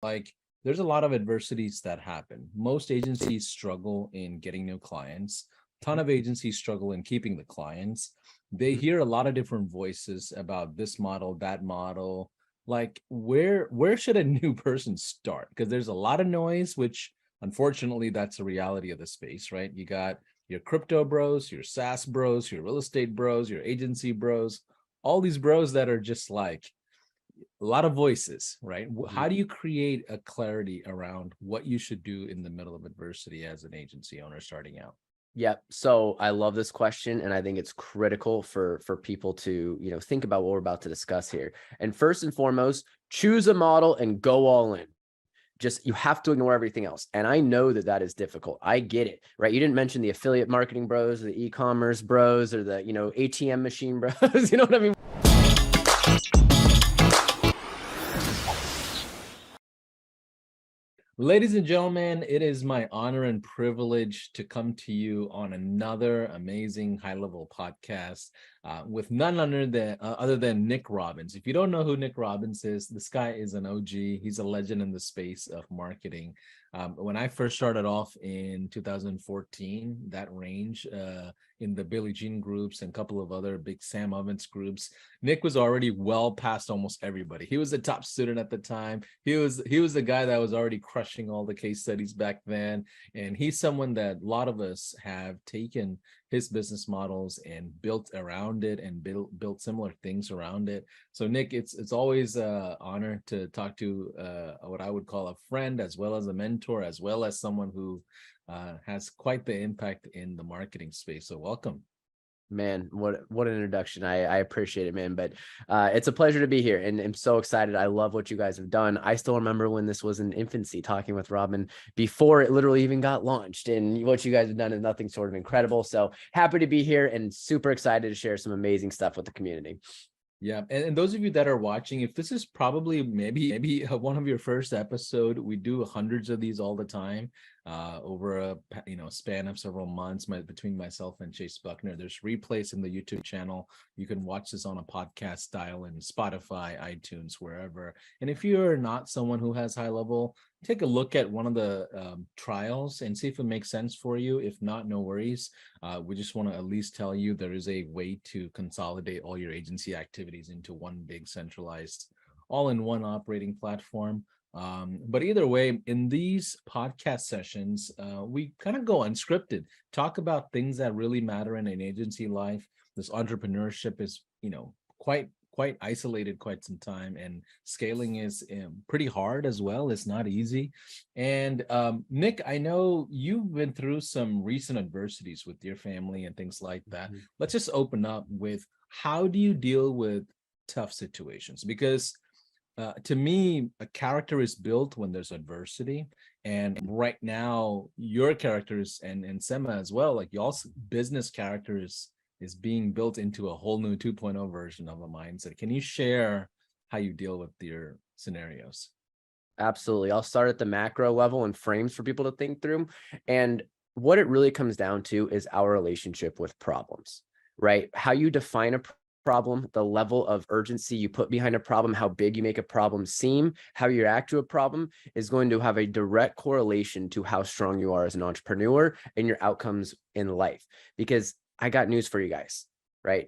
Like, there's a lot of adversities that happen. Most agencies struggle in getting new clients. Ton of agencies struggle in keeping the clients. They hear a lot of different voices about this model, that model. Like, where should a new person start? Because there's a lot of noise, which unfortunately that's a reality of the space, right? You got your crypto bros, your SaaS bros, your real estate bros, your agency bros, all these bros that are just like a lot of voices, right? How do you create a clarity around what you should do in the middle of adversity as an agency owner starting out? Yep. So I love this question, and I think it's critical for people to, think about what we're about to discuss here. And first and foremost, choose a model and go all in. Just, you have to ignore everything else. And I know that that is difficult. I get it, right? You didn't mention the affiliate marketing bros, the e-commerce bros, or the, ATM machine bros. You know what I mean? Ladies and gentlemen, it is my honor and privilege to come to you on another amazing high-level podcast with none other than Nik Robbins. If you don't know who Nik Robbins is, this guy is an OG. He's a legend in the space of marketing. When I first started off in 2014, that range in the Billie Jean groups and a couple of other big Sam Ovens groups, Nik was already well past almost everybody. He was the top student at the time. He was the guy that was already crushing all the case studies back then. And he's someone that a lot of us have taken his business models and built around it and built similar things around it. So Nik, it's always an honor to talk to what I would call a friend, as well as a mentor, as well as someone who has quite the impact in the marketing space. So welcome. Man, what an introduction. I appreciate it, man. But it's a pleasure to be here, and I'm so excited. I love what you guys have done. I still remember when this was in infancy, talking with Robin before it literally even got launched, and what you guys have done is nothing short of incredible. So happy to be here and super excited to share some amazing stuff with the community. Yeah, and those of you that are watching, if this is probably maybe one of your first episode, we do hundreds of these all the time over a span of several months between myself and Chase Buckner. There's replays in the YouTube channel. You can watch this on a podcast style in Spotify, iTunes, wherever. And if you're not someone who has high level, take a look at one of the trials and see if it makes sense for you. If not, no worries. We just want to at least tell you there is a way to consolidate all your agency activities into one big centralized, all-in-one operating platform. But either way, in these podcast sessions, we kind of go unscripted, talk about things that really matter in an agency life. This entrepreneurship is, quite isolated quite some time, and scaling is pretty hard as well. It's not easy. And Nik, I know you've been through some recent adversities with your family and things like that. Let's just open up with, how do you deal with tough situations? Because to me, a character is built when there's adversity. And right now, your characters and Sema as well, like y'all's business characters is being built into a whole new 2.0 version of a mindset. Can you share how you deal with your scenarios? Absolutely. I'll start at the macro level and frames for people to think through. And what it really comes down to is our relationship with problems, right? How you define a problem, the level of urgency you put behind a problem, how big you make a problem seem, how you react to a problem is going to have a direct correlation to how strong you are as an entrepreneur and your outcomes in life. Because I got news for you guys, right?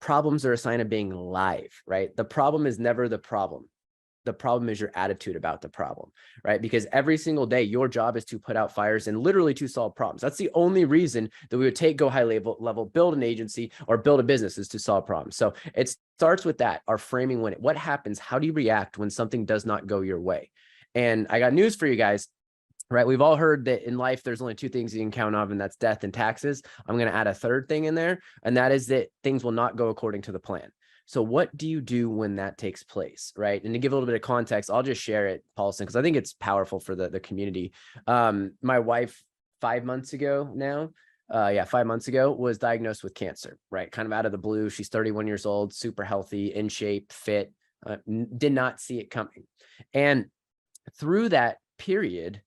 Problems are a sign of being live, right? The problem is never the problem. The problem is your attitude about the problem, right? Because every single day, your job is to put out fires and literally to solve problems. That's the only reason that we would go high level, build an agency or build a business, is to solve problems. So it starts with that, our framing. What happens? How do you react when something does not go your way? And I got news for you guys. Right. We've all heard that in life, there's only two things you can count on, and that's death and taxes. I'm going to add a third thing in there, and that is that things will not go according to the plan. So what do you do when that takes place? Right. And to give a little bit of context, I'll just share it, Paulson, because I think it's powerful for the community. My wife, 5 months ago now, 5 months ago, was diagnosed with cancer, right? Kind of out of the blue. She's 31 years old, super healthy, in shape, fit, did not see it coming. And through that period,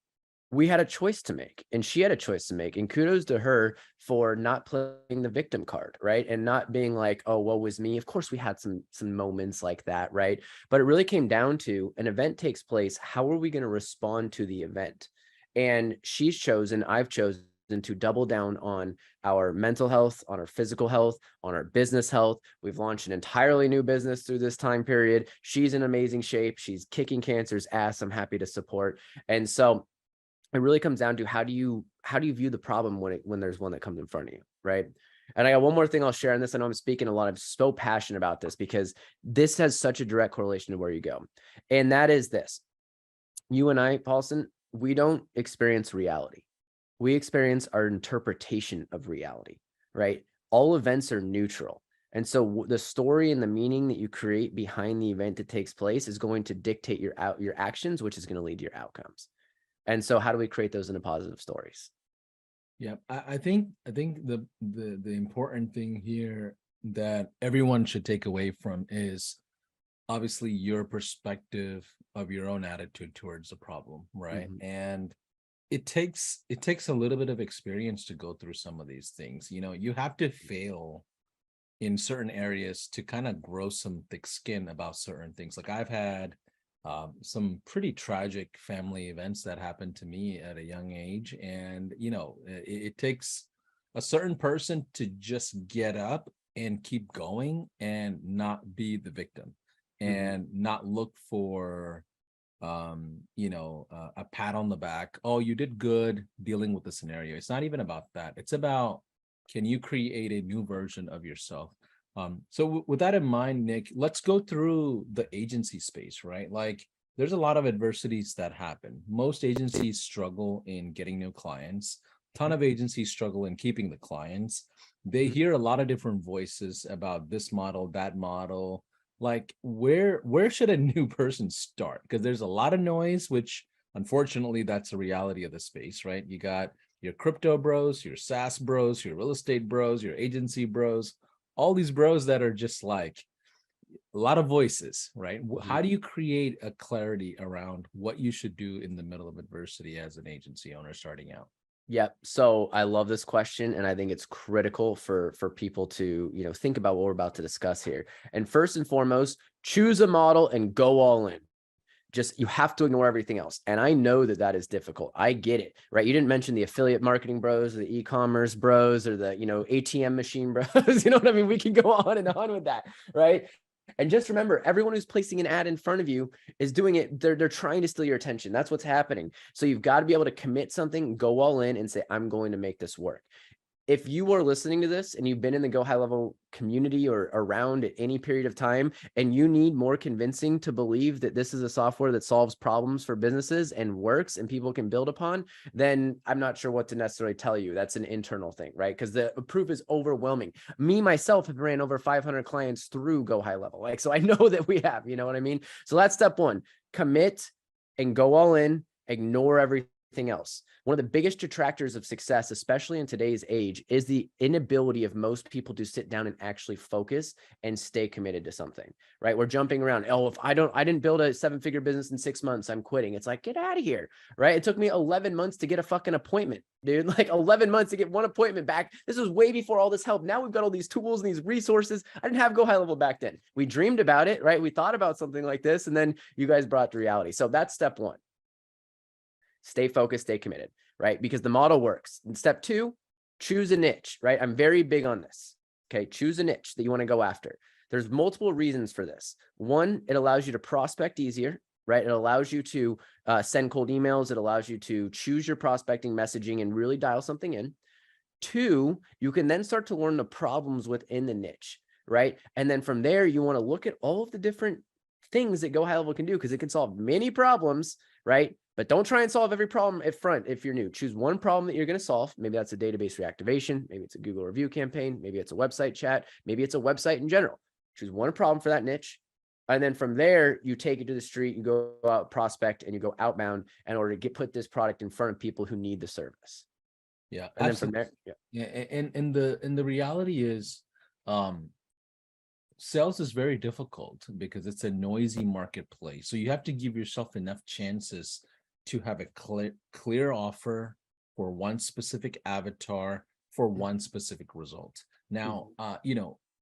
we had a choice to make, and she had a choice to make, and kudos to her for not playing the victim card, right? And not being like, oh, woe was me. Of course we had some moments like that, right? But it really came down to, an event takes place, how are we going to respond to the event? And she's chosen, I've chosen to double down on our mental health, on our physical health, on our business health. We've launched an entirely new business through this time period. She's in amazing shape. She's kicking cancer's ass. I'm happy to support. And so it really comes down to, how do you view the problem when there's one that comes in front of you, right? And I got one more thing I'll share on this. I know I'm speaking a lot. I'm so passionate about this because this has such a direct correlation to where you go. And that is this: you and I, Paulson, we don't experience reality. We experience our interpretation of reality, right? All events are neutral. And so the story and the meaning that you create behind the event that takes place is going to dictate your actions, which is going to lead to your outcomes. And so how do we create those into positive stories? Yeah, I think the important thing here that everyone should take away from is obviously your perspective of your own attitude towards the problem, right? Mhm. And it takes a little bit of experience to go through some of these things. You know, you have to fail in certain areas to kind of grow some thick skin about certain things. Like I've had some pretty tragic family events that happened to me at a young age, and you know, it takes a certain person to just get up and keep going and not be the victim Mhm. and not look for a pat on the back. Oh, you did good dealing with the scenario. It's not even about that. It's about, can you create a new version of yourself? So with that in mind, Nik, let's go through the agency space, right? Like there's a lot of adversities that happen. Most agencies struggle in getting new clients. Ton of agencies struggle in keeping the clients. They Mhm. hear a lot of different voices about this model, that model. Like where should a new person start? Because there's a lot of noise, which unfortunately that's a reality of the space, right? You got your crypto bros, your SaaS bros, your real estate bros, your agency bros, all these bros that are just like a lot of voices, right? Mhm. How do you create a clarity around what you should do in the middle of adversity as an agency owner starting out? Yep. So I love this question, and I think it's critical for people to, think about what we're about to discuss here. And first and foremost, choose a model and go all in. Just, you have to ignore everything else. And I know that that is difficult. I get it, right? You didn't mention the affiliate marketing bros, or the e-commerce bros, or the, ATM machine bros. You know what I mean? We can go on and on with that, right? And just remember, everyone who's placing an ad in front of you is doing it. They're trying to steal your attention. That's what's happening. So you've got to be able to commit something, go all in, and say, I'm going to make this work. If you are listening to this and you've been in the Go High Level community or around at any period of time, and you need more convincing to believe that this is a software that solves problems for businesses and works and people can build upon, then I'm not sure what to necessarily tell you. That's an internal thing, right? Because the proof is overwhelming. Me, myself, have ran over 500 clients through Go High Level. Like, so I know that we have, you know what I mean? So that's step one: commit and go all in, ignore everything else. One of the biggest detractors of success, especially in today's age, is the inability of most people to sit down and actually focus and stay committed to something, right? We're jumping around. Oh, if I didn't build a 7-figure business in 6 months, I'm quitting. It's like, get out of here, right? It took me 11 months to get a fucking appointment, dude. Like 11 months to get one appointment back. This was way before all this help. Now we've got all these tools and these resources. I didn't have Go High Level back then. We dreamed about it, right? We thought about something like this, and then you guys brought it to reality. So that's step one. Stay focused, stay committed, right? Because the model works. And step two, choose a niche, right? I'm very big on this. Okay. Choose a niche that you want to go after. There's multiple reasons for this. One, it allows you to prospect easier, right? It allows you to send cold emails. It allows you to choose your prospecting messaging and really dial something in. Two, you can then start to learn the problems within the niche, right? And then from there, you want to look at all of the different things that Go High Level can do, because it can solve many problems, right? But don't try and solve every problem up front if you're new. Choose one problem that you're going to solve. Maybe that's a database reactivation. Maybe it's a Google review campaign. Maybe it's a website chat. Maybe it's a website in general. Choose one problem for that niche. And then from there, you take it to the street, you go out prospect, and you go outbound in order to put this product in front of people who need the service. Yeah, And then from absolutely. there, yeah. Yeah, and the reality is, um, sales is very difficult because it's a noisy marketplace. So you have to give yourself enough chances to have a clear offer for one specific avatar for one specific result. Now,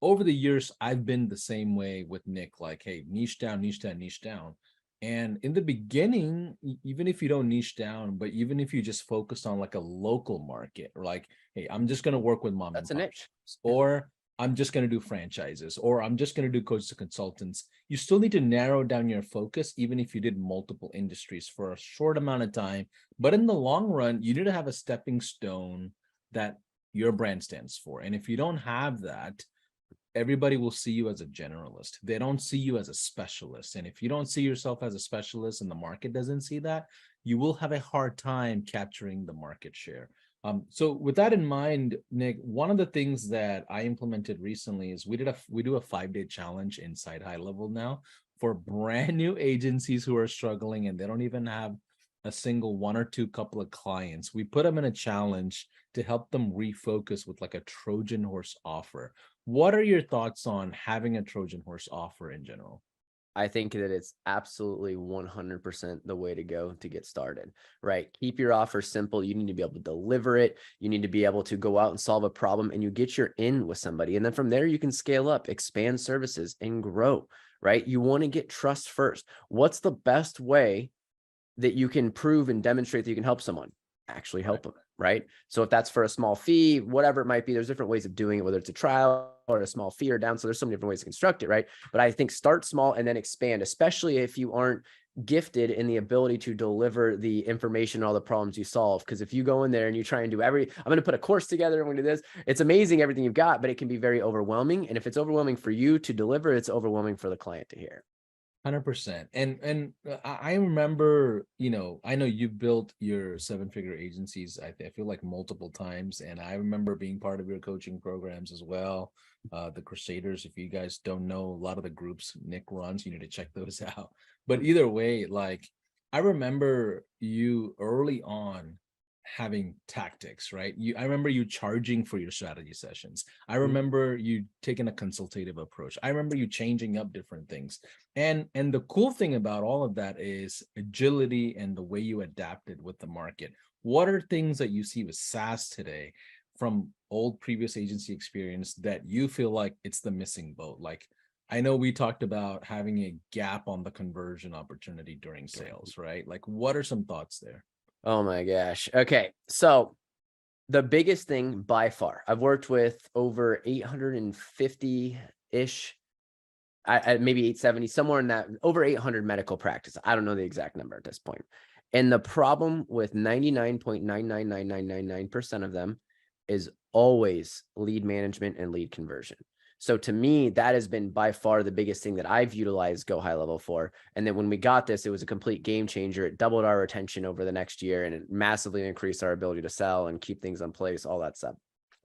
over the years, I've been the same way with Nik, like, hey, niche down, niche down, niche down. And in the beginning, even if you don't niche down, but even if you just focused on like a local market, or like, hey, I'm just going to work with mom That's and a pop niche. shops, or I'm just going to do franchises, or I'm just going to do coach to consultants. You still need to narrow down your focus, even if you did multiple industries for a short amount of time. But in the long run, you need to have a stepping stone that your brand stands for. And if you don't have that, everybody will see you as a generalist. They don't see you as a specialist. And if you don't see yourself as a specialist and the market doesn't see that, you will have a hard time capturing the market share. So with that in mind, Nik, one of the things that I implemented recently is we do a 5-day challenge inside High Level now for brand new agencies who are struggling and they don't even have a single one or two couple of clients. We put them in a challenge to help them refocus with like a Trojan horse offer. What are your thoughts on having a Trojan horse offer in general? I think that it's absolutely 100% the way to go to get started, right? Keep your offer simple. You need to be able to deliver it. You need to be able to go out and solve a problem, and you get your in with somebody. And then from there, you can scale up, expand services, and grow, right? You want to get trust first. What's the best way that you can prove and demonstrate that you can help someone? Actually help them, right? So if that's for a small fee, whatever it might be, there's different ways of doing it, whether it's a trial or a small fee or down. So there's so many different ways to construct it, right? But I think start small and then expand, especially if you aren't gifted in the ability to deliver the information and all the problems you solve. Because if you go in there and you try and do I'm going to put a course together, I'm going to do this, it's amazing everything you've got, but it can be very overwhelming. And if it's overwhelming for you to deliver, it's overwhelming for the client to hear. 100%. And I remember, I know you built your 7-figure agencies, I feel like multiple times. And I remember being part of your coaching programs as well. The Crusaders, if you guys don't know, a lot of the groups Nik runs, you need to check those out. But either way, like, I remember you early on having tactics, right? I remember you charging for your strategy sessions. I remember you taking a consultative approach. I remember you changing up different things. And the cool thing about all of that is agility and the way you adapted with the market. What are things that you see with SaaS today from old previous agency experience that you feel like it's the missing boat? Like, I know we talked about having a gap on the conversion opportunity during sales, right? Like, what are some thoughts there? Oh my gosh. Okay. So the biggest thing by far, I've worked with over 850-ish, maybe 870, somewhere in that, over 800 medical practice. I don't know the exact number at this point. And the problem with 99.999999% of them is always lead management and lead conversion. So to me, that has been by far the biggest thing that I've utilized Go High Level for. And then when we got this, it was a complete game changer. It doubled our retention over the next year, and it massively increased our ability to sell and keep things in place, all that stuff.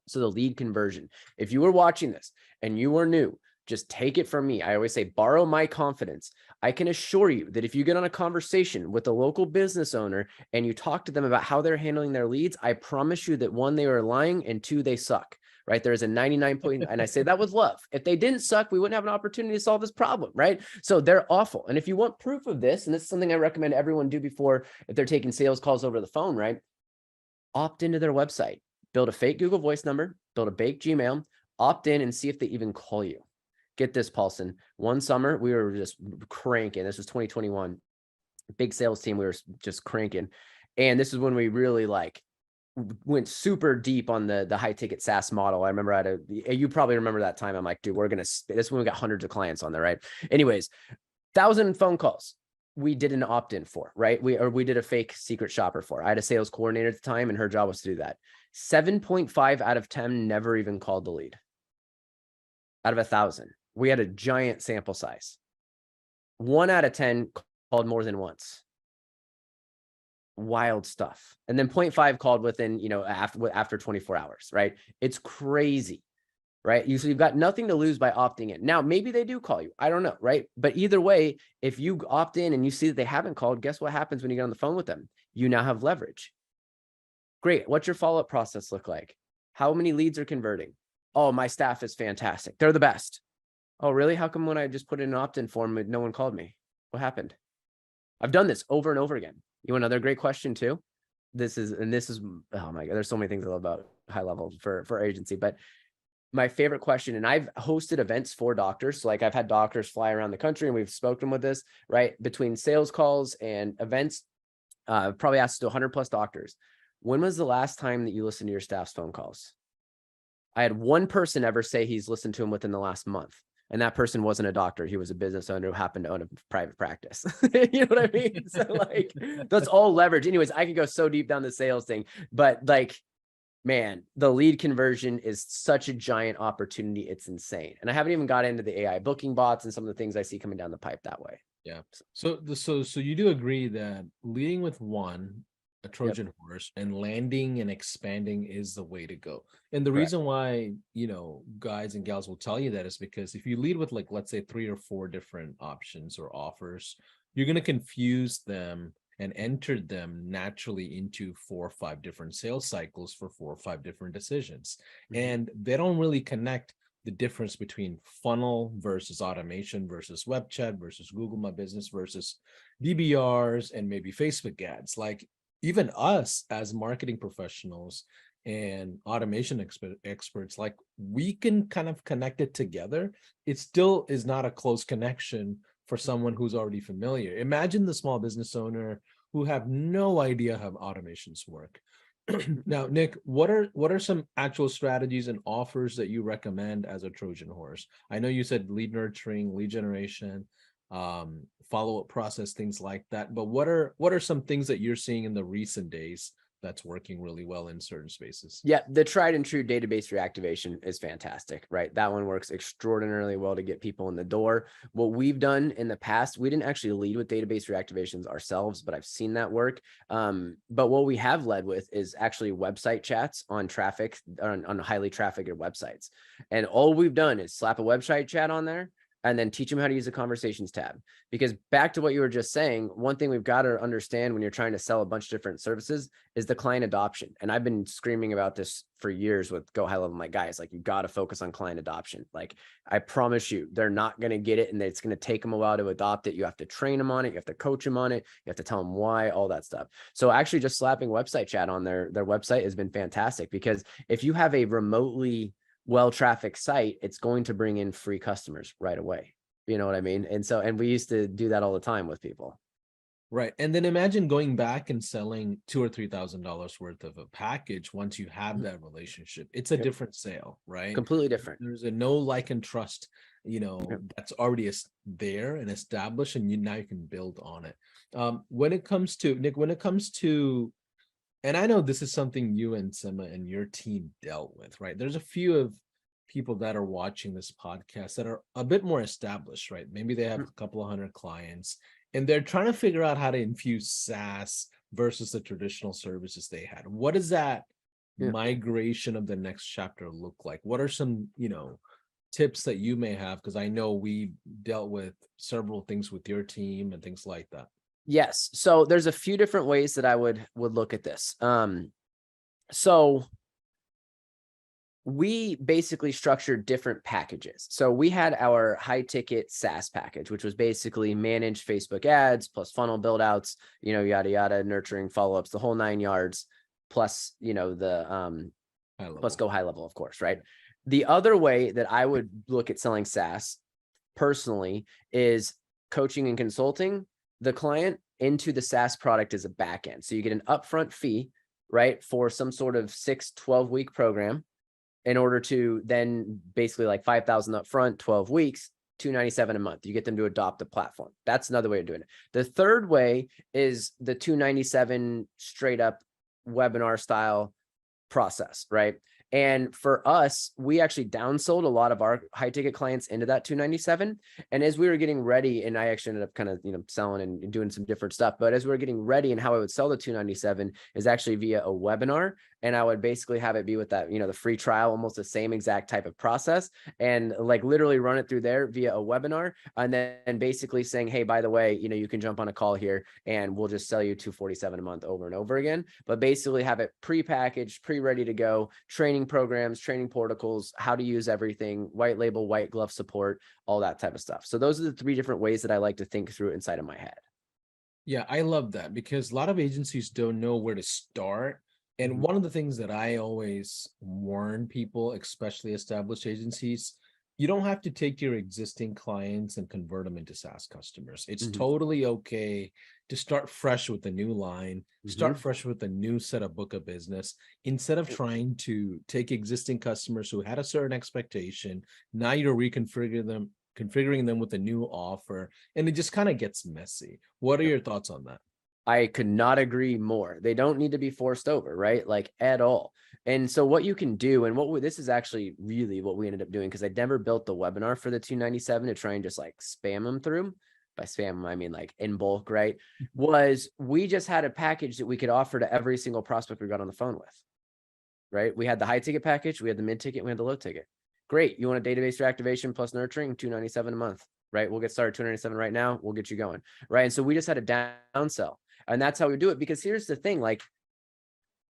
So the lead conversion, if you were watching this and you were new, just take it from me. I always say, borrow my confidence. I can assure you that if you get on a conversation with a local business owner and you talk to them about how they're handling their leads, I promise you that 1, they are lying, and 2, they suck. Right? There's a 99 point, and I say that with love. If they didn't suck, we wouldn't have an opportunity to solve this problem, right? So they're awful. And if you want proof of this, and this is something I recommend everyone do before, if they're taking sales calls over the phone, right? Opt into their website, build a fake Google Voice number, build a fake Gmail, opt in and see if they even call you. Get this, Paulson. One summer, we were just cranking. This was 2021. Big sales team. We were just cranking. And this is when we really went super deep on the high ticket SaaS model. I remember you probably remember that time. I'm like, dude, this is when we got hundreds of clients on there, right? Anyways, 1,000 phone calls we did an opt-in for, right? We did a fake secret shopper for. I had a sales coordinator at the time, and her job was to do that. 7.5 out of 10 never even called the lead. Out of 1,000, we had a giant sample size. 1 out of 10 called more than once. Wild stuff. And then 0.5 called within, after 24 hours, right? It's crazy, right? So you've got nothing to lose by opting in. Now, maybe they do call you. I don't know, right? But either way, if you opt in and you see that they haven't called, guess what happens when you get on the phone with them? You now have leverage. Great. What's your follow-up process look like? How many leads are converting? Oh, my staff is fantastic. They're the best. Oh, really? How come when I just put in an opt-in form, no one called me? What happened? I've done this over and over again. You want another great question too? This is, oh my God, there's so many things I love about high level for agency, but my favorite question, and I've hosted events for doctors. So like I've had doctors fly around the country and we've spoken with this, right? Between sales calls and events, probably asked to 100 plus doctors. When was the last time that you listened to your staff's phone calls? I had one person ever say he's listened to them within the last month. And that person wasn't a doctor. He was a business owner who happened to own a private practice. You know what I mean? So like, that's all leverage. Anyways, I could go so deep down the sales thing, but like, man, the lead conversion is such a giant opportunity. It's insane. And I haven't even got into the AI booking bots and some of the things I see coming down the pipe that way. Yeah. So you do agree that leading with one, a Trojan horse, and landing and expanding is the way to go. And the Correct. reason why, guys and gals will tell you that is because if you lead with, like, let's say 3 or 4 different options or offers, you're going to confuse them and enter them naturally into 4 or 5 different sales cycles for 4 or 5 different decisions. And they don't really connect the difference between funnel versus automation versus web chat versus Google My Business versus DBRs and maybe Facebook ads. Like, even us as marketing professionals and automation experts, like, we can kind of connect it together. It still is not a close connection for someone who's already familiar. Imagine the small business owner who have no idea how automations work. Now, Nik, what are some actual strategies and offers that you recommend as a Trojan horse? I know you said lead nurturing, lead generation, follow-up process, things like that. But what are some things that you're seeing in the recent days that's working really well in certain spaces? Yeah, the tried and true database reactivation is fantastic, right? That one works extraordinarily well to get people in the door. What we've done in the past, we didn't actually lead with database reactivations ourselves, but I've seen that work. But what we have led with is actually website chats on traffic, on highly trafficked websites. And all we've done is slap a website chat on there and then teach them how to use a conversations tab. Because back to what you were just saying, one thing we've got to understand when you're trying to sell a bunch of different services is the client adoption. And I've been screaming about this for years with Go High Level. My guys, like, you got to focus on client adoption. Like, I promise you, they're not going to get it, and it's going to take them a while to adopt it. You have to train them on it. You have to coach them on it. You have to tell them why, all that stuff. So actually just slapping website chat on their website has been fantastic, because if you have a remotely well-trafficked site, it's going to bring in free customers right away. You know what I mean? And we used to do that all the time with people. Right. And then imagine going back and selling $2,000 or $3,000 worth of a package once you have that relationship. It's a different sale, right? Completely different. There's a know, like, and trust, that's already there and established, and now you can build on it. When it comes to, Nik, and I know this is something you and Sima and your team dealt with, right? There's a few of people that are watching this podcast that are a bit more established, right? Maybe they have a couple of 100 clients and they're trying to figure out how to infuse SaaS versus the traditional services they had. What does that migration of the next chapter look like? What are some, tips that you may have? Because I know we dealt with several things with your team and things like that. Yes. So there's a few different ways that I would look at this. So we basically structured different packages. So we had our high ticket SaaS package, which was basically managed Facebook ads plus funnel build outs, yada, yada, nurturing follow-ups, the whole 9 yards, plus, the plus Go High Level, of course, right? The other way that I would look at selling SaaS personally is coaching and consulting the client into the SaaS product as a backend. So you get an upfront fee, right, for some sort of 6-12 week program, in order to then basically, like, 5,000 upfront, 12 weeks, $297 a month. You get them to adopt the platform. That's another way of doing it. The third way is the $297 straight up webinar style process, right? And for us, we actually downsold a lot of our high ticket clients into that $297. And as we were getting ready, and I actually ended up kind of, selling and doing some different stuff, but as we were getting ready, and how I would sell the $297 is actually via a webinar. And I would basically have it be with that, the free trial, almost the same exact type of process, and like literally run it through there via a webinar. And then basically saying, hey, by the way, you can jump on a call here and we'll just sell you $247 a month over and over again. But basically have it pre-packaged, pre-ready to go, training programs, training protocols, how to use everything, white label, white glove support, all that type of stuff. So those are the 3 different ways that I like to think through it inside of my head. Yeah, I love that because a lot of agencies don't know where to start. And Mhm. one of the things that I always warn people, especially established agencies, you don't have to take your existing clients and convert them into SaaS customers. It's Mhm. totally okay to start fresh with a new line, start Mhm. fresh with a new set of book of business, instead of trying to take existing customers who had a certain expectation. Now you're configuring them with a new offer, and it just kind of gets messy. What are your thoughts on that? I could not agree more. They don't need to be forced over, right? Like at all. And so what you can do, and this is actually really what we ended up doing, because I never built the webinar for the 297 to try and just like spam them through. By spam them, I mean like in bulk, right? Was we just had a package that we could offer to every single prospect we got on the phone with, right? We had the high ticket package, we had the mid ticket, we had the low ticket. Great. You want a database reactivation plus nurturing, 297 a month, right? We'll get started 297 right now. We'll get you going, right? And so we just had a downsell. And that's how we do it. Because here's the thing, like,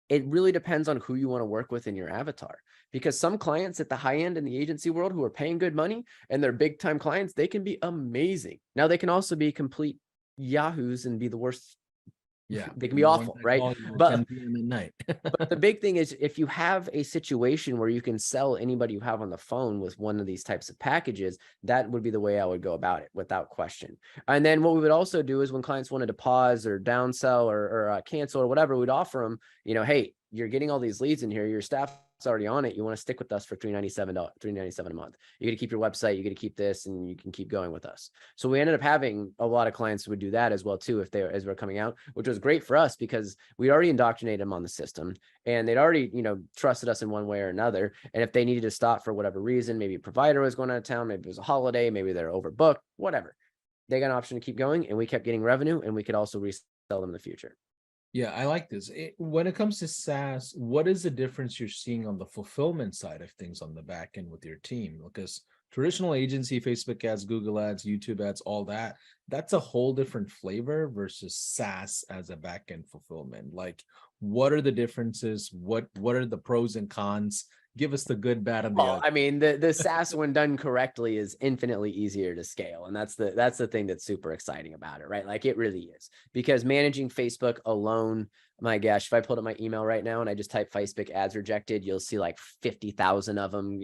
it really depends on who you want to work with in your avatar. Because some clients at the high end in the agency world who are paying good money and they're big time clients, they can be amazing. Now they can also be complete yahoos and be the worst. Yeah, They can be the ones awful, that right? call you at But 10 p.m. at night. the big thing is, if you have a situation where you can sell anybody you have on the phone with one of these types of packages, that would be the way I would go about it without question. And then what we would also do is when clients wanted to pause or downsell or cancel or whatever, we'd offer them, hey, you're getting all these leads in here. Your staff's already on it. You want to stick with us for $397 a month. You got to keep your website. You got to keep this, and you can keep going with us. So we ended up having a lot of clients who would do that as well too, as we're coming out, which was great for us because we already indoctrinated them on the system and they'd already, trusted us in one way or another. And if they needed to stop for whatever reason, maybe a provider was going out of town, maybe it was a holiday, maybe they're overbooked, whatever, they got an option to keep going, and we kept getting revenue, and we could also resell them in the future. Yeah, I like this. When it comes to SaaS, what is the difference you're seeing on the fulfillment side of things on the back end with your team? Because traditional agency, Facebook ads, Google ads, YouTube ads, all that, that's a whole different flavor versus SaaS as a back end fulfillment. Like, what are the differences? What are the pros and cons? Give us the good, bad, and the Well, ugly. I mean, the SaaS when done correctly is infinitely easier to scale. And that's the thing that's super exciting about it, right? Like it really is, because managing Facebook alone, my gosh, if I pulled up my email right now and I just type Facebook ads rejected, you'll see like 50,000 of them,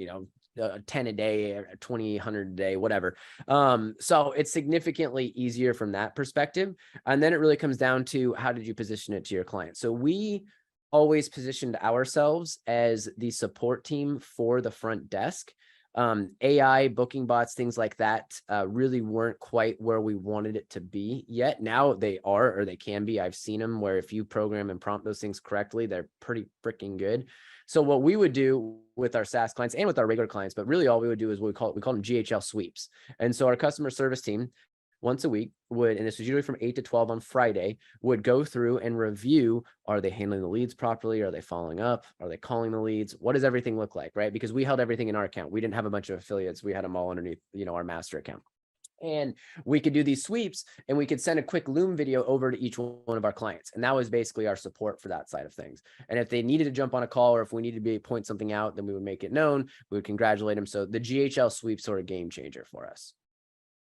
10 a day, 2,100 a day, whatever. So it's significantly easier from that perspective. And then it really comes down to, how did you position it to your client? So we always positioned ourselves as the support team for the front desk. AI, booking bots, things like that really weren't quite where we wanted it to be yet. Now they are, or they can be. I've seen them where if you program and prompt those things correctly, they're pretty freaking good. So what we would do with our SaaS clients and with our regular clients, but really all we would do is we call them GHL sweeps. And so our customer service team once a week would, and this was usually from 8 to 12 on Friday, would go through and review, are they handling the leads properly? Are they following up? Are they calling the leads? What does everything look like, right? Because we held everything in our account. We didn't have a bunch of affiliates. We had them all underneath, our master account. And we could do these sweeps, and we could send a quick Loom video over to each one of our clients. And that was basically our support for that side of things. And if they needed to jump on a call, or if we needed to point something out, then we would make it known. We would congratulate them. So the GHL sweeps are a game changer for us.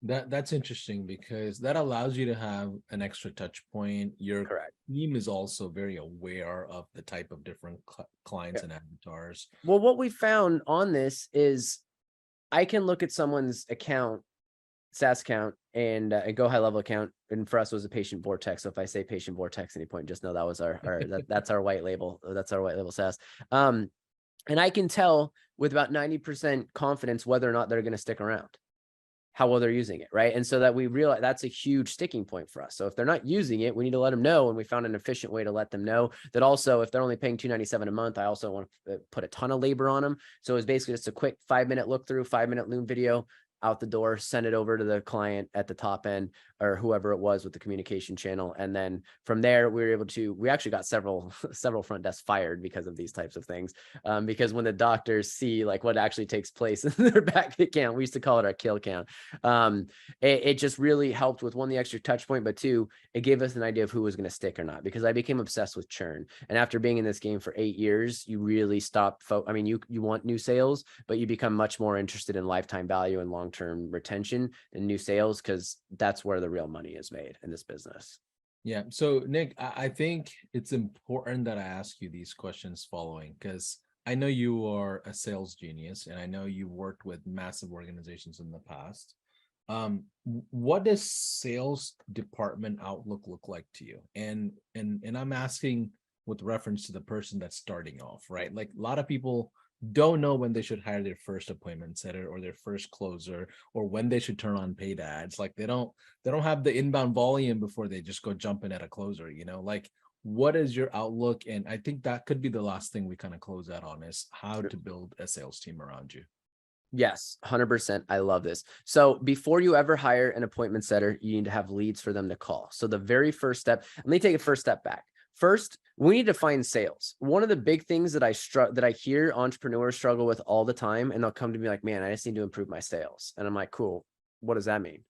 That's interesting because that allows you to have an extra touch point. Your Correct. team is also very aware of the type of different clients Yeah. and avatars. Well, what we found on this is I can look at someone's account, SaaS account, and a Go High Level account. And for us, it was a Patient Vortex. So if I say Patient Vortex at any point, just know that was that's our white label. That's our white label SaaS. And I can tell with about 90% confidence whether or not they're going to stick around, how well they're using it, right? And so that we realize that's a huge sticking point for us. So if they're not using it, we need to let them know. And we found an efficient way to let them know that. Also, if they're only paying $297 a month, I also want to put a ton of labor on them. So it's basically just a quick 5-minute look through, 5-minute Loom video, out the door, send it over to the client at the top end, or whoever it was with the communication channel. And then from there, we actually got several front desks fired because of these types of things. Because when the doctors see like what actually takes place in their back account, we used to call it our kill count. It just really helped with, one, the extra touch point, but two, it gave us an idea of who was going to stick or not, because I became obsessed with churn. And after being in this game for 8 years, you really stop. I mean, you want new sales, but you become much more interested in lifetime value and long-term retention and new sales, because that's where the real money is made in this business. Yeah. So Nick, I think it's important that I ask you these questions following, because I know you are a sales genius and I know you worked with massive organizations in the past. What does sales department outlook look like to you? And I'm asking with reference to the person that's starting off, right? Like a lot of people don't know when they should hire their first appointment setter or their first closer, or when they should turn on paid ads. Like they don't have the inbound volume before they just go jump in at a closer, like what is your outlook? And I think that could be the last thing we kind of close out on, is how to build a sales team around you. Yes, 100%. I love this. So before you ever hire an appointment setter, you need to have leads for them to call. So the very first step, let me take a first step back. First, we need to find sales. One of the big things that I hear entrepreneurs struggle with all the time, and they'll come to me like, man, I just need to improve my sales. And I'm like, cool. What does that mean?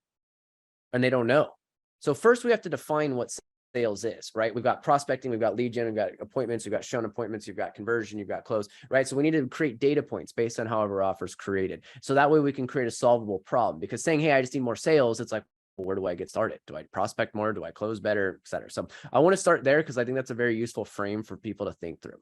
And they don't know. So first we have to define what sales is, right? We've got prospecting, we've got lead gen, we've got appointments, we've got shown appointments, you've got conversion, you've got close, right? So we need to create data points based on however offer is created. So that way we can create a solvable problem, because saying, hey, I just need more sales, it's like, well, where do I get started? Do I prospect more? Do I close better, et cetera? So I want to start there because I think that's a very useful frame for people to think through.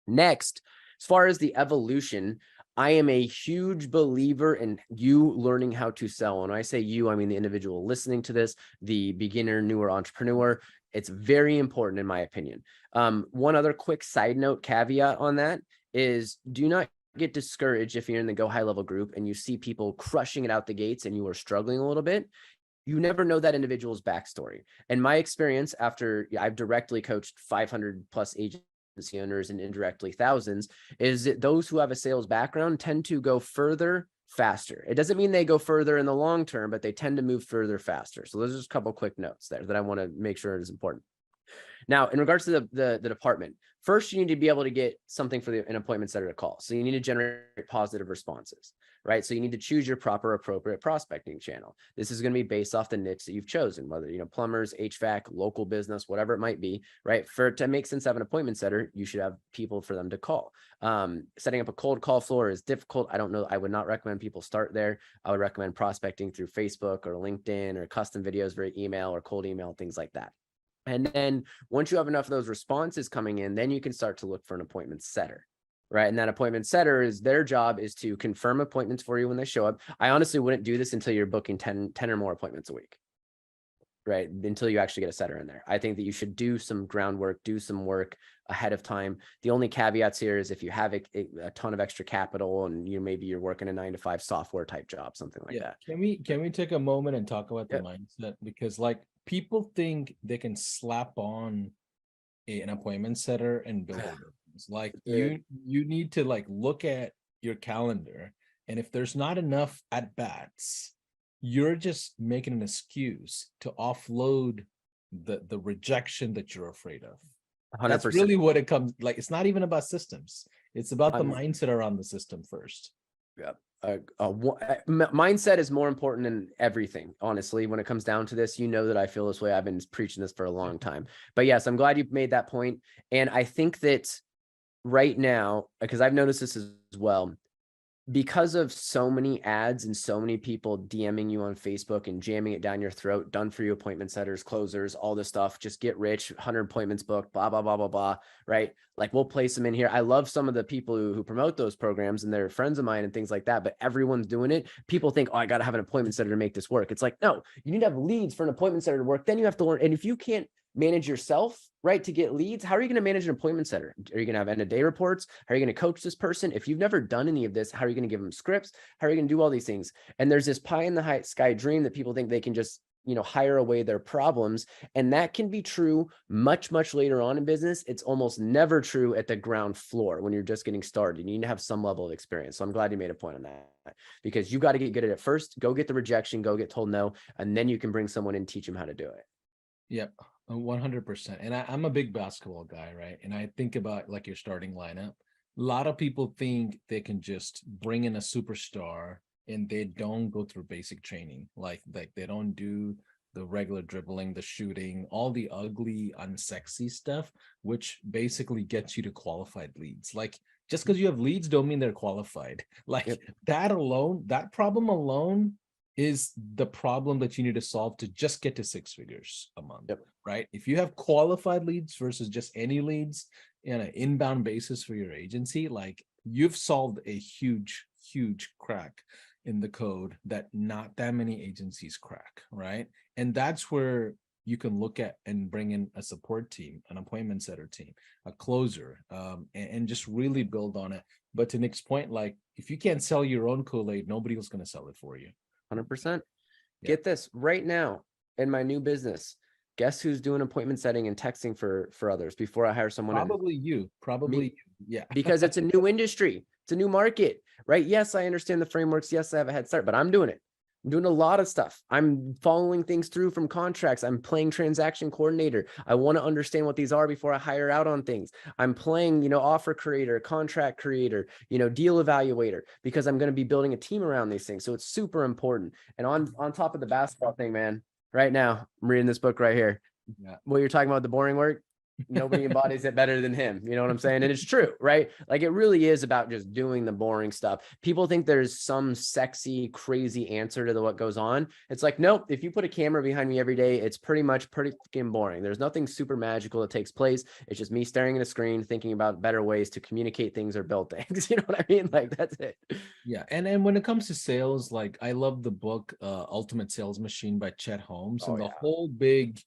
Next, as far as the evolution, I am a huge believer in you learning how to sell. And when I say you, I mean the individual listening to this, the beginner, newer entrepreneur. It's very important in my opinion. One other quick side note caveat on that is, do not get discouraged if you're in the Go High Level group and you see people crushing it out the gates and you are struggling a little bit. You never know that individual's backstory. And my experience, after I've directly coached 500 plus agency owners and indirectly thousands, is that those who have a sales background tend to go further faster. It doesn't mean they go further in the long term, but they tend to move further faster. So those are just a couple quick notes there that I want to make sure is important. Now, in regards to the department, first, you need to be able to get something for an appointment setter to call. So you need to generate positive responses, right? So you need to choose your proper, appropriate prospecting channel. This is going to be based off the niche that you've chosen, whether, plumbers, HVAC, local business, whatever it might be, right? For it to make sense to have an appointment setter, you should have people for them to call. Setting up a cold call floor is difficult. I don't know. I would not recommend people start there. I would recommend prospecting through Facebook or LinkedIn or custom videos via email or cold email, things like that. And then once you have enough of those responses coming in, then you can start to look for an appointment setter, right? And that appointment setter is their job is to confirm appointments for you when they show up. I honestly wouldn't do this until you're booking 10 or more appointments a week, right? Until you actually get a setter in there. I think that you should do some groundwork, do some work ahead of time. The only caveats here is if you have a ton of extra capital and maybe you're working a 9-to-5 software type job, something like that. Can we take a moment and talk about the Yep. mindset? Because like people think they can slap on an appointment setter and build a business. Like you need to like look at your calendar, and if there's not enough at bats, you're just making an excuse to offload the rejection that you're afraid of. 100%. That's really what it comes like. It's not even about systems. It's about the mindset around the system first. Yeah. Mindset is more important than everything, honestly. When it comes down to this, that I feel this way. I've been preaching this for a long time. But yes, I'm glad you made that point. And I think that right now, because I've noticed this as well, because of so many ads and so many people DMing you on Facebook and jamming it down your throat, done for you appointment setters, closers, all this stuff, just get rich, 100 appointments booked, blah, blah, blah, blah, blah, right? Like we'll place them in here. I love some of the people who promote those programs and they're friends of mine and things like that, but everyone's doing it. People think, oh, I got to have an appointment setter to make this work. It's like, no, you need to have leads for an appointment setter to work. Then you have to learn. And if you can't manage yourself, right, to get leads, how are you going to manage an appointment setter? Are you going to have end of day reports? How are you going to coach this person? If you've never done any of this, how are you going to give them scripts? How are you going to do all these things? And there's this pie in the sky dream that people think they can just hire away their problems. And that can be true much, much later on in business. It's almost never true at the ground floor when you're just getting started. You need to have some level of experience. So I'm glad you made a point on that, because you got to get good at it first. Go get the rejection, go get told no, and then you can bring someone in and teach them how to do it. Yep. 100%. And I'm a big basketball guy, right? And I think about like your starting lineup. A lot of people think they can just bring in a superstar and they don't go through basic training. Like they don't do the regular dribbling, the shooting, all the ugly, unsexy stuff, which basically gets you to qualified leads. Like just because you have leads don't mean they're qualified. Like that alone, that problem alone is the problem that you need to solve to just get to 6 figures a month, Yep. right? If you have qualified leads versus just any leads in an inbound basis for your agency, like you've solved a huge, huge crack in the code that not that many agencies crack, right? And that's where you can look at and bring in a support team, an appointment setter team, a closer, and just really build on it. But to Nick's point, like if you can't sell your own Kool-Aid, nobody else going to sell it for you. 100%. Yeah. Get this right now in my new business. Guess who's doing appointment setting and texting for others before I hire someone? Probably you. Probably you. Yeah. Because it's a new industry. It's a new market, right? Yes, I understand the frameworks. Yes, I have a head start, but I'm doing it. I'm doing a lot of stuff. I'm following things through from contracts. I'm playing transaction coordinator. I want to understand what these are before I hire out on things. I'm playing, offer creator, contract creator, deal evaluator, because I'm going to be building a team around these things. So it's super important. And on top of the basketball thing, man, right now, I'm reading this book right here. Yeah. What you're talking about, the boring work. Nobody embodies it better than him. You know what I'm saying? And it's true, right? Like it really is about just doing the boring stuff. People think there's some sexy, crazy answer to what goes on. It's like, nope, if you put a camera behind me every day, it's pretty freaking boring. There's nothing super magical that takes place. It's just me staring at a screen, thinking about better ways to communicate things or build things. You know what I mean? Like that's it. Yeah. And when it comes to sales, like I love the book, Ultimate Sales Machine by Chet Holmes. And the whole big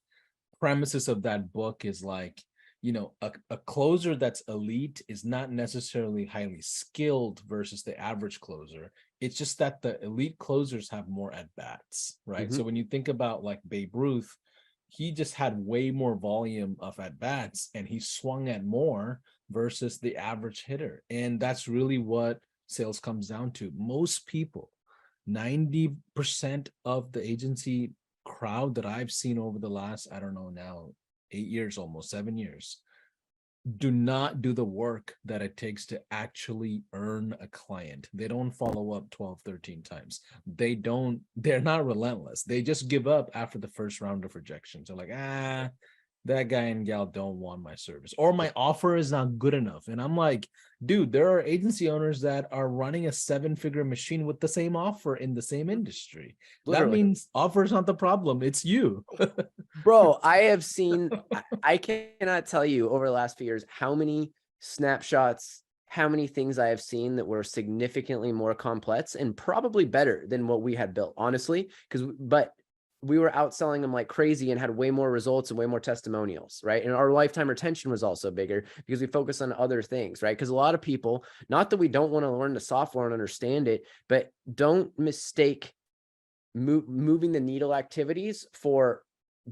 premises of that book is like, a closer that's elite is not necessarily highly skilled versus the average closer. It's just that the elite closers have more at bats, right? So when you think about like Babe Ruth, he just had way more volume of at bats and he swung at more versus the average hitter. And that's really what sales comes down to. Most people, 90% of the agency crowd that I've seen over the last, I don't know now, 8 years, almost 7 years, do not do the work that it takes to actually earn a client. They don't follow up 12, 13 times. They're not relentless. They just give up after the first round of rejections. They're like, that guy and gal don't want my service, or my offer is not good enough. And I'm like, dude, there are agency owners that are running a 7-figure machine with the same offer in the same industry. Literally. That means offer is not the problem. It's you. Bro, I have seen, I cannot tell you over the last few years how many snapshots, how many things I have seen that were significantly more complex and probably better than what we had built, honestly, but we were outselling them like crazy and had way more results and way more testimonials, right? And our lifetime retention was also bigger because we focus on other things, right? Because a lot of people, not that we don't want to learn the software and understand it, but don't mistake moving the needle activities for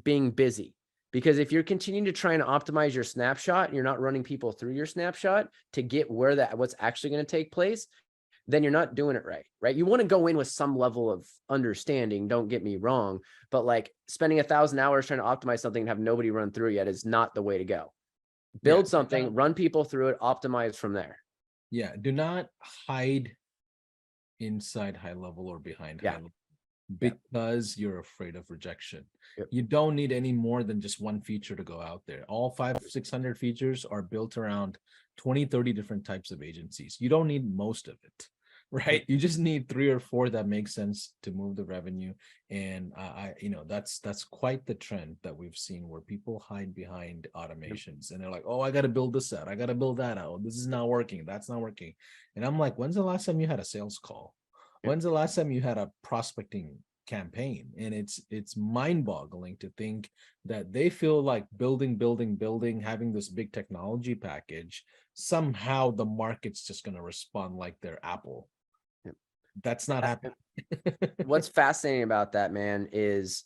being busy. Because if you're continuing to try and optimize your snapshot, and you're not running people through your snapshot to get what's actually going to take place, then you're not doing it right, right? You want to go in with some level of understanding, don't get me wrong, but like spending 1,000 hours trying to optimize something and have nobody run through yet is not the way to go. Build something, run people through it, optimize from there. Yeah, do not hide inside high level or behind high level because you're afraid of rejection. You don't need any more than just one feature to go out there. All 500-600 features are built around 20-30 different types of agencies. You don't need most of it, right? You just need 3 or 4 that make sense to move the revenue. And that's quite the trend that we've seen, where people hide behind automations and they're like, oh, I got to build this out, I got to build that out, this is not working, that's not working. And I'm like, when's the last time you had a sales call? When's the last time you had a prospecting campaign? And it's mind-boggling to think that they feel like building, having this big technology package, somehow the market's just going to respond like they're Apple. That's not happening. What's fascinating about that, man, is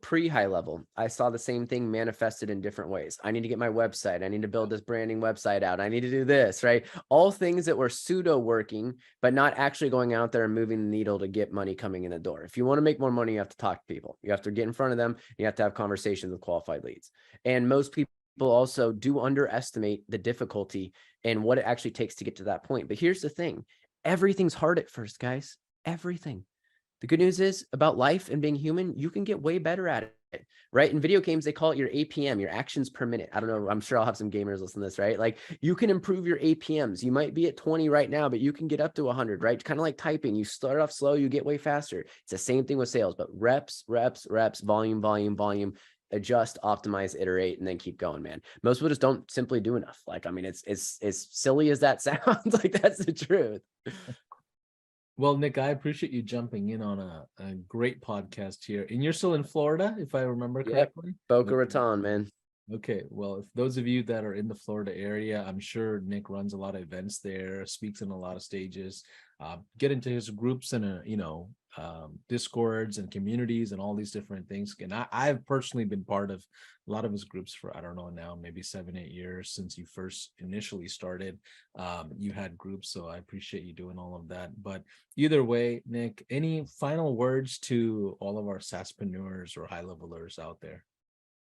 pre-high level, I saw the same thing manifested in different ways. I need to get my website. I need to build this branding website out. I need to do this, right? All things that were pseudo working, but not actually going out there and moving the needle to get money coming in the door. If you want to make more money, you have to talk to people. You have to get in front of them. You have to have conversations with qualified leads. And most people also do underestimate the difficulty and what it actually takes to get to that point. But here's the thing. Everything's hard at first, guys. Everything. The good news is about life and being human, you can get way better at it, right? In video games, they call it your APM, your actions per minute. I don't know. I'm sure I'll have some gamers listen to this, right? Like you can improve your APMs. You might be at 20 right now, but you can get up to 100, right? Kind of like typing. You start off slow, you get way faster. It's the same thing with sales, but reps, volume, adjust, optimize, iterate, and then keep going, man. Most people just don't simply do enough. Like, I mean, it's as silly as that sounds, like that's the truth. Well, Nik, I appreciate you jumping in on a great podcast here. And you're still in Florida, if I remember correctly? Boca Okay. Raton, man. Okay, well, if those of you that are in the Florida area, I'm sure Nik runs a lot of events there, speaks in a lot of stages. Get into his groups and discords and communities and all these different things. And I've personally been part of a lot of his groups for, I don't know now, maybe 7-8 years since you first initially started. You had groups, so I appreciate you doing all of that. But either way, Nik, any final words to all of our SaaSpreneurs or high levelers out there?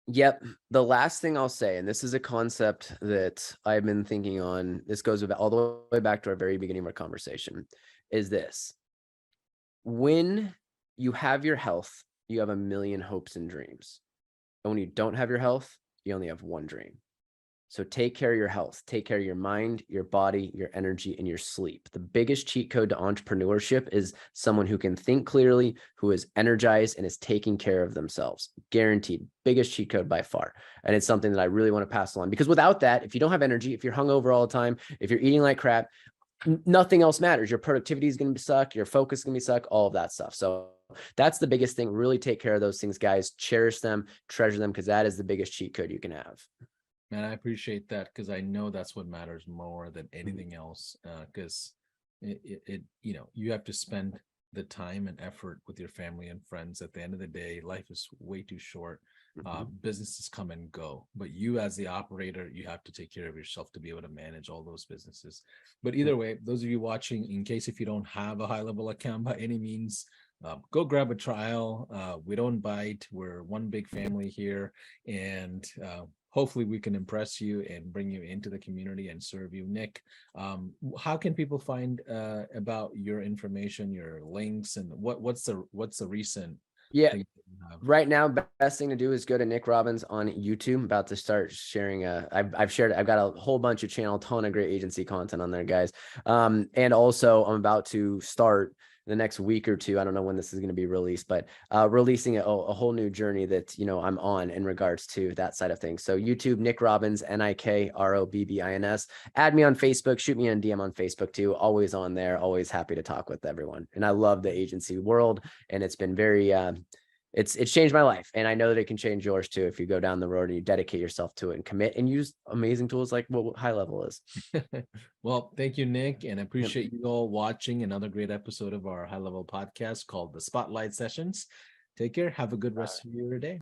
Yep. The last thing I'll say, and this is a concept that I've been thinking on, this goes about all the way back to our very beginning of our conversation, is this. When you have your health, you have a million hopes and dreams. And when you don't have your health, you only have one dream. So take care of your health, take care of your mind, your body, your energy, and your sleep. The biggest cheat code to entrepreneurship is someone who can think clearly, who is energized and is taking care of themselves. Guaranteed. Biggest cheat code by far. And it's something that I really want to pass along, because without that, if you don't have energy, if you're hungover all the time, if you're eating like crap, nothing else matters. Your productivity is going to suck. Your focus is going to suck, all of that stuff. So that's the biggest thing. Really take care of those things, guys. Cherish them, treasure them, because that is the biggest cheat code you can have. Man, I appreciate that, because I know that's what matters more than anything else. Because you have to spend the time and effort with your family and friends. At the end of the day, life is way too short. Businesses come and go, but you as the operator, you have to take care of yourself to be able to manage all those businesses. But either way, those of you watching, in case if you don't have a high level account by any means, go grab a trial. We don't bite. We're one big family here, and hopefully we can impress you and bring you into the community and serve you. Nik, how can people find about your information, your links, and what's the recent thing you have? Right now, best thing to do is go to Nik Robbins on YouTube. I'm about to start sharing. I've got a whole bunch of channel, ton of great agency content on there, guys. And also I'm about to start the next week or two. I don't know when this is going to be released, but releasing a whole new journey that, I'm on in regards to that side of things. So YouTube, Nik Robbins, NIKROBBINS. Add me on Facebook, shoot me a DM on Facebook too. Always on there, always happy to talk with everyone. And I love the agency world, and it's been very, it's changed my life. And I know that it can change yours too, if you go down the road and you dedicate yourself to it and commit and use amazing tools like what High Level is. Well, thank you, Nik, and I appreciate you all watching another great episode of our High Level podcast called the Spotlight Sessions. Take care. Have a good rest of your day.